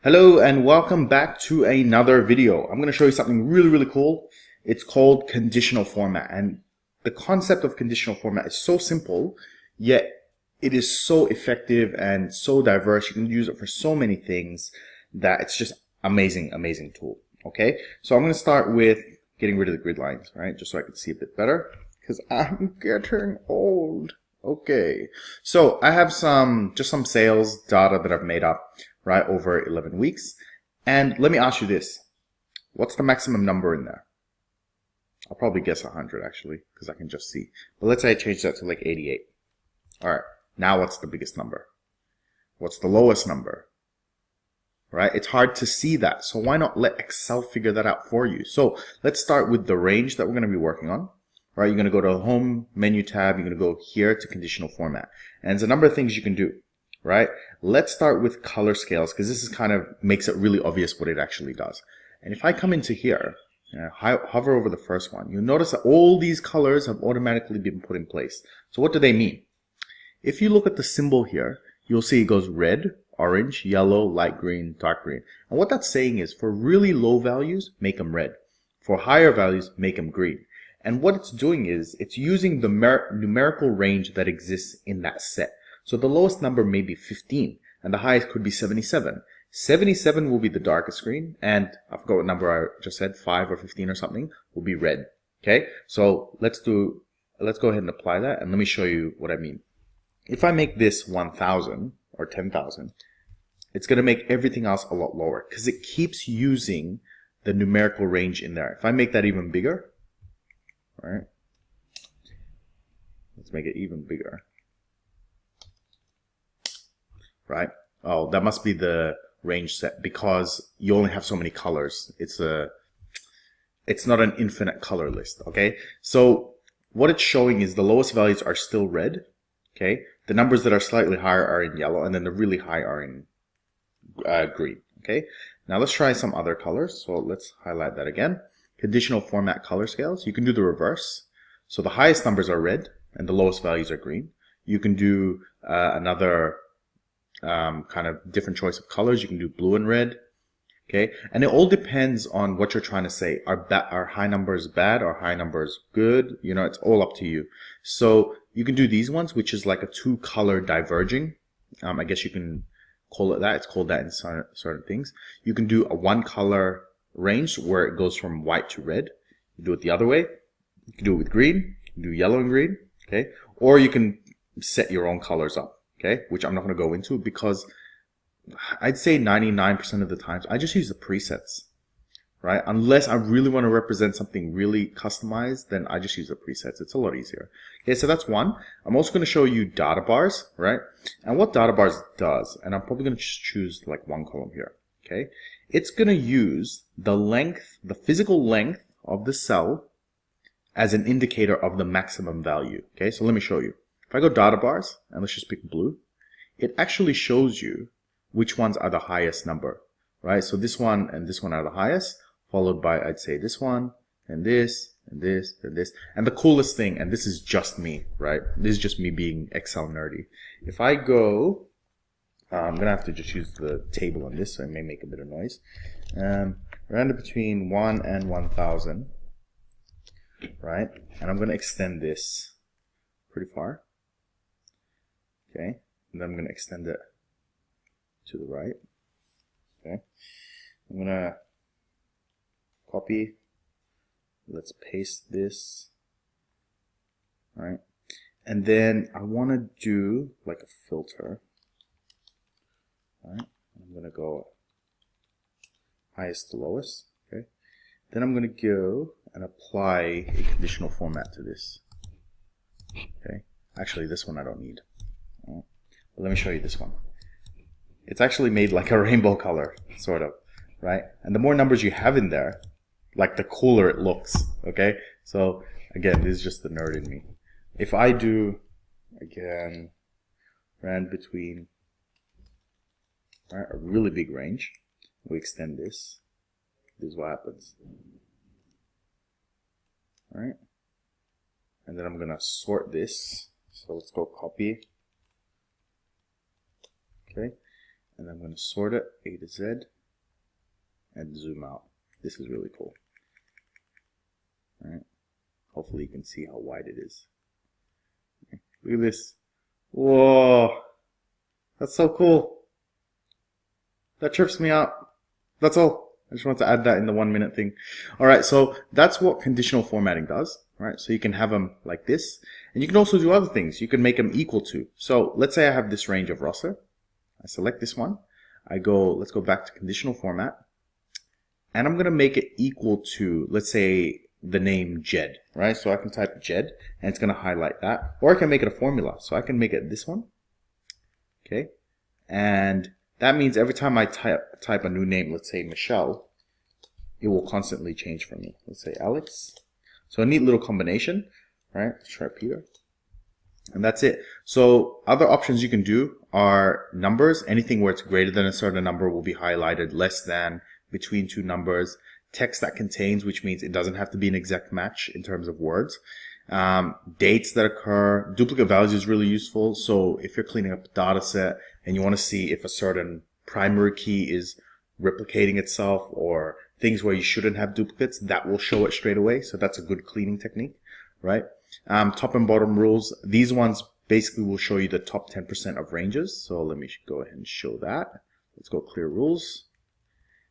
Hello and welcome back to another video. I'm going to show you something really cool. It's called conditional format, and the concept of conditional format is so simple, yet it is so effective and so diverse. You can use it for so many things that it's just amazing tool. Okay, so I'm going to start with getting rid of the grid lines, right? Just so I can see a bit better because I'm getting old. Okay, so I have some sales data that I've made up, right, over 11 weeks. And let me ask you this. What's the maximum number in there? I'll probably guess 100 actually, because I can just see. But let's say I change that to like 88. All right, now what's the biggest number? What's the lowest number? Right, it's hard to see that. So why not let Excel figure that out for you? So let's start with the range that we're going to be working on. Right, you're going to go to the home menu tab. You're going to go here to conditional format. And there's a number of things you can do. Right, let's start with color scales because this is kind of makes it really obvious what it actually does. And if I come into here, hover over the first one, you'll notice that all these colors have automatically been put in place. So what do they mean? If you look at the symbol here, you'll see it goes red, orange, yellow, light green, dark green. And what that's saying is for really low values, make them red. For higher values, make them green. And what it's doing is it's using the numerical range that exists in that set. So the lowest number may be 15 and the highest could be 77. 77 will be the darkest green, and I forgot what number I just said, 5 or 15 or something, will be red. Okay, so let's go ahead and apply that, and let me show you what I mean. If I make this 1,000 or 10,000, it's going to make everything else a lot lower because it keeps using the numerical range in there. If I make that even bigger, all right, let's make it even bigger. Right? Oh, that must be the range set because you only have so many colors. It's not an infinite color list. Okay, so what it's showing is the lowest values are still red. Okay, the numbers that are slightly higher are in yellow, and then the really high are in green. Okay, now let's try some other colors. So let's highlight that again. Conditional format color scales. You can do the reverse. So the highest numbers are red and the lowest values are green. You can do another kind of different choice of colors. You can do blue and red. Okay, and it all depends on what you're trying to say. Are high numbers bad or high numbers good? You know, it's all up to you. So you can do these ones, which is like a 2-color diverging. I guess you can call it that. It's called that in certain things. You can do a 1-color range where it goes from white to red. You do it the other way. You can do it with green. You can do yellow and green. Okay, or you can set your own colors up. Okay, which I'm not going to go into because I'd say 99% of the times I just use the presets, right? Unless I really want to represent something really customized, then I just use the presets. It's a lot easier. Okay, so that's one. I'm also going to show you data bars, right? And what data bars does, and I'm probably going to just choose like one column here. Okay, it's going to use the length, the physical length of the cell as an indicator of the maximum value. Okay, so let me show you. If I go data bars, and let's just pick blue, it actually shows you which ones are the highest number, right? So this one and this one are the highest, followed by, I'd say, this one, and this, and this, and this. And the coolest thing, and this is just me, right? This is just me being Excel nerdy. If I go, I'm going to have to just use the table on this, so it may make a bit of noise. Random between 1 and 1,000, right? And I'm going to extend this pretty far. Okay, and then I'm going to extend it to the right. Okay, I'm going to copy. Let's paste this. All right, and then I want to do like a filter. All right, I'm going to go highest to lowest. Okay, then I'm going to go and apply a conditional format to this. Okay, actually this one I don't need. Let me show you this one. It's actually made like a rainbow color, sort of, right? And the more numbers you have in there, like the cooler it looks, okay? So again, this is just the nerd in me. If I do, again, ran between, right, a really big range, we extend this is what happens. All right? And then I'm going to sort this. So let's go copy. Okay, And I'm going to sort it A to Z and zoom out. This is really cool. All right. Hopefully you can see how wide it is. Look at this. Whoa. That's so cool. That trips me out. That's all. I just want to add that in the 1 minute thing. All right. So that's what conditional formatting does. All right. So you can have them like this, and you can also do other things. You can make them equal to. So let's say I have this range of roster. I select this one. Let's go back to conditional format, and I'm going to make it equal to, let's say, the name Jed, right? So I can type Jed, and it's going to highlight that. Or I can make it a formula. So I can make it this one. Okay. And that means every time I type a new name, let's say Michelle, it will constantly change for me. Let's say Alex. So a neat little combination, right? Let's try Peter. And that's it. So other options you can do are numbers. Anything where it's greater than a certain number will be highlighted, less than, between two numbers. Text that contains, which means it doesn't have to be an exact match in terms of words. Dates that occur. Duplicate values is really useful. So if you're cleaning up a data set and you want to see if a certain primary key is replicating itself or things where you shouldn't have duplicates, that will show it straight away. So that's a good cleaning technique, right? Top and bottom rules. These ones basically will show you the top 10% of ranges. So let me go ahead and show that. Let's go clear rules.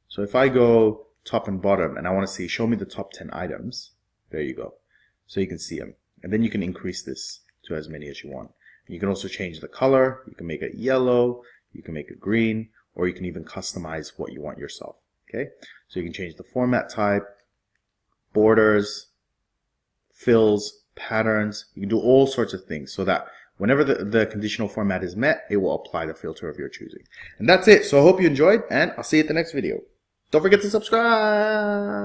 So if I go top and bottom and I want to see, show me the top 10 items. There you go. So you can see them. And then you can increase this to as many as you want. You can also change the color. You can make it yellow. You can make it green. Or you can even customize what you want yourself. Okay. So you can change the format type, borders, fills, patterns. You can do all sorts of things so that whenever the conditional format is met, it will apply the filter of your choosing. And that's it. So I hope you enjoyed, and I'll see you at the next video. Don't forget to subscribe.